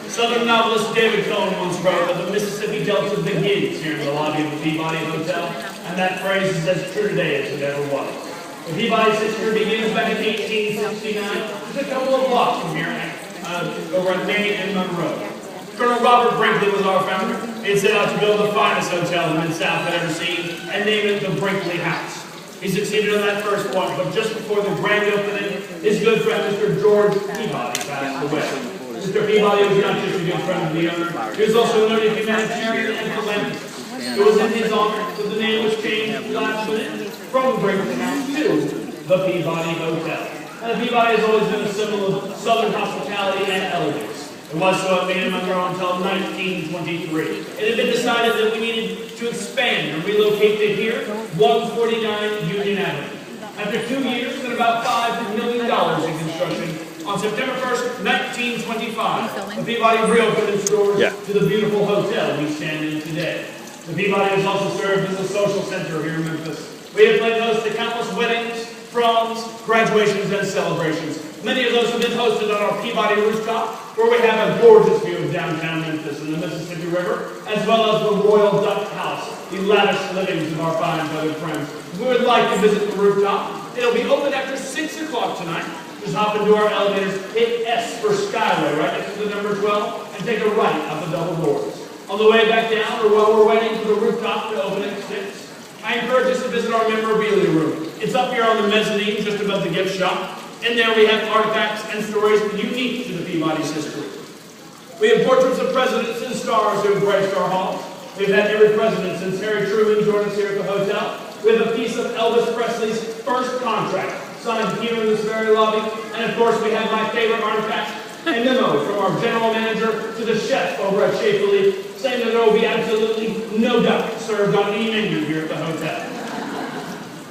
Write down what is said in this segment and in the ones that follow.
Southern novelist David Cohen once wrote that the Mississippi Delta begins here in the lobby of the Peabody Hotel, and that phrase is as true today as it ever was. The Peabody's history begins back in 1869, just a couple of blocks from here, over at Main and Monroe. Colonel Robert Brinkley was our founder. He set out to build the finest hotel the Mid-South had ever seen, and named it the Brinkley House. He succeeded on that first one, but just before the grand opening, his good friend Mr. George Peabody passed away. Mr. Peabody was not just a good friend of the owner, he was also a noted humanitarian and philanthropist. It was in his honor that the name was changed last minute from Brinkley House to the Peabody Hotel. And the Peabody has always been a symbol of Southern hospitality and elegance. It was so at Main and Monroe until 1923. It had been decided that we needed to expand and relocate to here, 149 Union Avenue. After 2 years and about $5 million in construction, on September 1st, 1925, the Peabody reopened its doors to the beautiful hotel we stand in today. The Peabody has also served as a social center here in Memphis. We have played host to countless weddings, proms, graduations, and celebrations. Many of those have been hosted on our Peabody rooftop, where we have a gorgeous view of downtown Memphis and the Mississippi River, as well as the Royal Duck House, the lavish livings of our fine feathered friends. If you would like to visit the rooftop, it'll be open after 6 o'clock tonight. Just hop into our elevators, hit S for Skyway right next to the number 12, and take a right out the double doors. On the way back down, or while we're waiting for the rooftop to open at 6, I encourage us to visit our memorabilia room. It's up here on the mezzanine, just above the gift shop. In there we have artifacts and stories unique to the Peabody's history. We have portraits of presidents and stars who have graced our halls. We've had every president since Harry Truman joined us here at the hotel. We have a piece of Elvis Presley's first contract, signed here in this very lobby. And of course we have my favorite artifact, a memo from our general manager to the chef over at Chez Philippe, saying that there will be absolutely no duck served on any menu here at the hotel.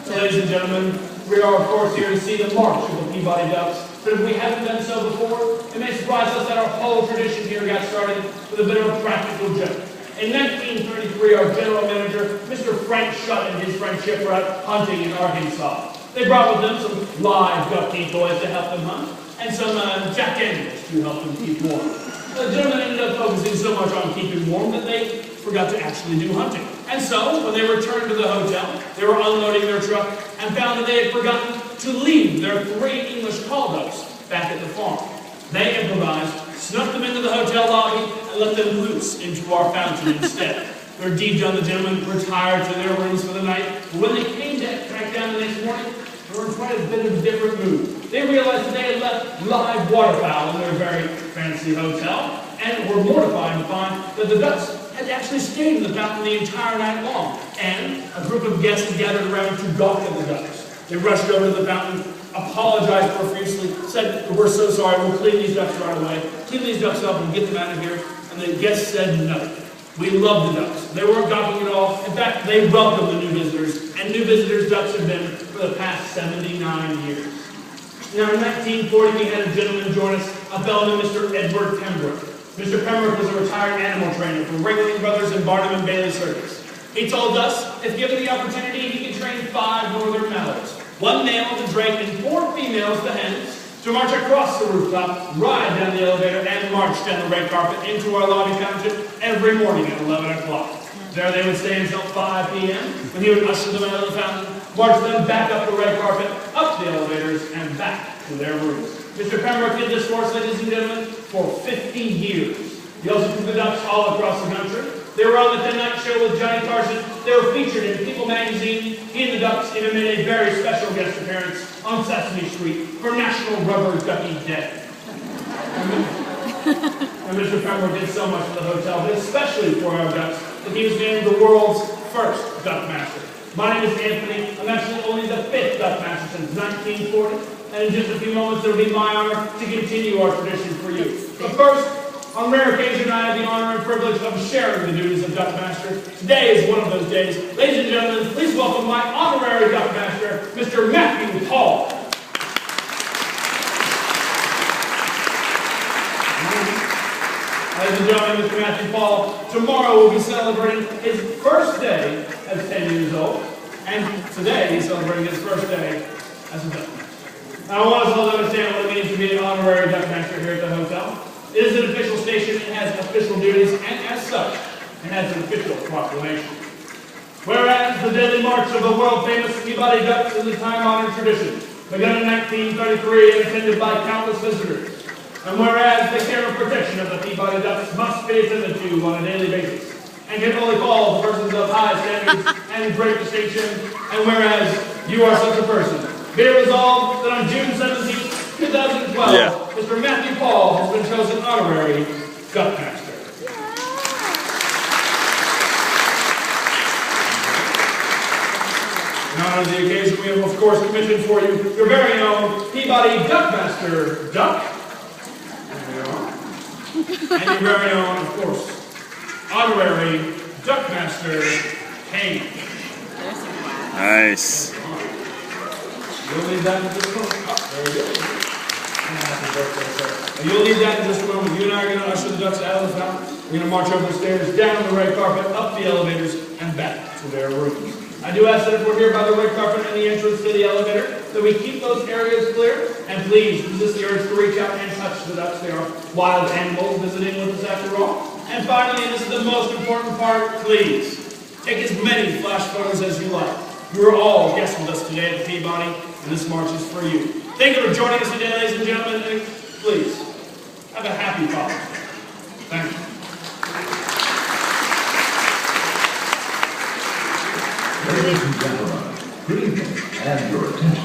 So ladies and gentlemen, we are of course here to see the march of the Peabody Ducks, but if we haven't done so before, it may surprise us that our whole tradition here got started with a bit of a practical joke. In 1933, our general manager, Mr. Frank Shutt, and his friend Chip were out hunting in Arkansas. They brought with them some live duck decoys to help them hunt, and some Jack Daniels to help them keep warm. The gentlemen ended up focusing so much on keeping warm that they forgot to actually do hunting. And so, when they returned to the hotel, they were unloading their truck and found that they had forgotten to leave their 3 English call ducks back at the farm. They improvised, snuck them into the hotel lobby, and let them loose into our fountain instead. Their deed done, the gentlemen retired to their rooms for the night, but when they came back down the next morning, they were in quite a bit of a different mood. They realized that they had left live waterfowl in their very fancy hotel, and were mortified to find that the ducks had actually stayed in the fountain the entire night long, and a group of guests had gathered around to gawk at the ducks. They rushed over to the fountain, apologized profusely, said, "We're so sorry, we'll clean these ducks right away. Clean these ducks up and get them out of here." And the guests said nothing. We love the ducks. They weren't gawking at all. In fact, they welcomed the new visitors, and new visitors' ducks have been for the past 79 years. Now, in 1940, we had a gentleman join us, a fellow named Mr. Edward Pembroke. Mr. Pembroke was a retired animal trainer from Ringling Brothers and Barnum and Bailey Circus. He told us, if given the opportunity, he could train 5 northern mallards, 1 male to drake and 4 females to hens, to march across the rooftop, ride down the elevator, and march down the red carpet into our lobby fountain every morning at 11 o'clock. There they would stay until 5 p.m., when he would usher them out of the fountain, march them back up the red carpet, up the elevators, and back to their rooms. Mr. Pembroke did this for us, ladies and gentlemen, for 50 years. He also took the ducks all across the country. They were on the Tonight Show with Johnny Carson. They were featured in People magazine. He and the Ducks even made a very special guest appearance on Sesame Street for National Rubber Ducky Day. And Mr. Pembroke did so much for the hotel, but especially for our ducks, that he was named the world's first duck master. My name is Anthony. I'm actually only the 5th duck master since 1940. And in just a few moments, it'll be my honor to continue our tradition for you. But first, on rare occasion, I have the honor and privilege of sharing the duties of Duck Master. Today is one of those days. Ladies and gentlemen, please welcome my honorary Duck Master, Mr. Matthew Paul. Ladies and gentlemen, Mr. Matthew Paul, tomorrow will be celebrating his first day as 10 years old, and today he's celebrating his first day as a duck. Now, I want us all to understand what it means to be an honorary Duck Master here at the hotel. It is an official station, it has official duties, and as such, it has an official proclamation. Whereas the daily march of the world-famous Peabody Ducks is a time-honored tradition, begun in 1933 and attended by countless visitors. And whereas the care and protection of the Peabody Ducks must be attended to on a daily basis, and can only call for persons of high standards and great distinction, and whereas you are such a person, be it resolved that on June 17, 2012, Mr. Matthew Paul has been chosen honorary Duckmaster. In honor of the occasion, we have, of course, commissioned for you your very own Peabody Duckmaster Duck. There you are. And your very own, of course, honorary Duckmaster Kane. Nice. You'll leave that in just a moment. Oh, there we go. Happy birthday, sir. You'll leave that in just a moment. You and I are going to usher the ducks out of the fountain. We're going to march over the stairs, down the red carpet, up the elevators, and back to their rooms. I do ask that if we're here by the red carpet and the entrance to the elevator, that we keep those areas clear, and please resist the urge to reach out and touch the ducks. They are wild animals visiting with us after all. And finally, and this is the most important part, please, take as many flash photos as you like. You are all guests with us today at the Peabody, and this march is for you. Thank you for joining us today, ladies and gentlemen, and please, have a happy Father's Day. Thank you. Ladies and gentlemen, good evening, and your attention.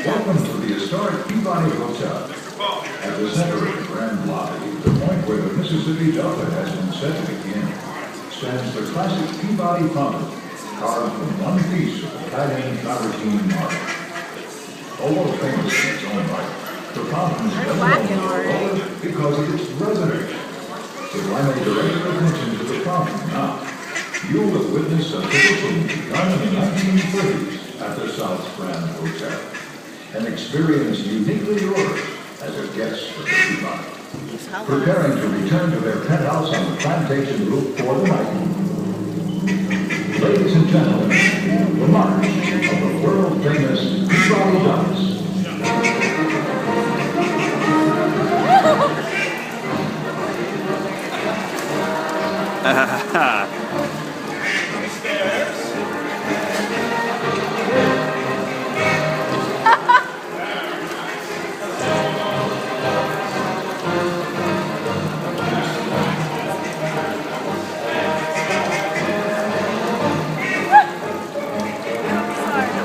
Welcome to the historic Peabody Hotel. At the center of the grand lobby, the point where the Mississippi Delta has been set to begin, stands the classic Peabody fountain, carved from one piece of Italian travertine marble. Although famous in its own right, the fountain is better known to the world because of its reservation. So I may direct your attention to the fountain now. You will witness a tradition begun in the 1930s at the South Grand Hotel, an experience uniquely yours as a guest of the Peabody. Preparing to return to their penthouse on the plantation roof for the night. Ladies and gentlemen, the march of the world-famous Peabody Ducks.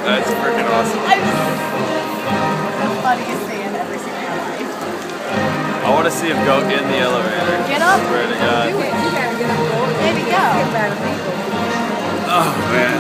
That's freaking awesome. The funniest thing I've ever seen in my life. I want to see him go in the elevator. Get up. Swear to God. Do it. You gotta get up. There we go. Oh, man.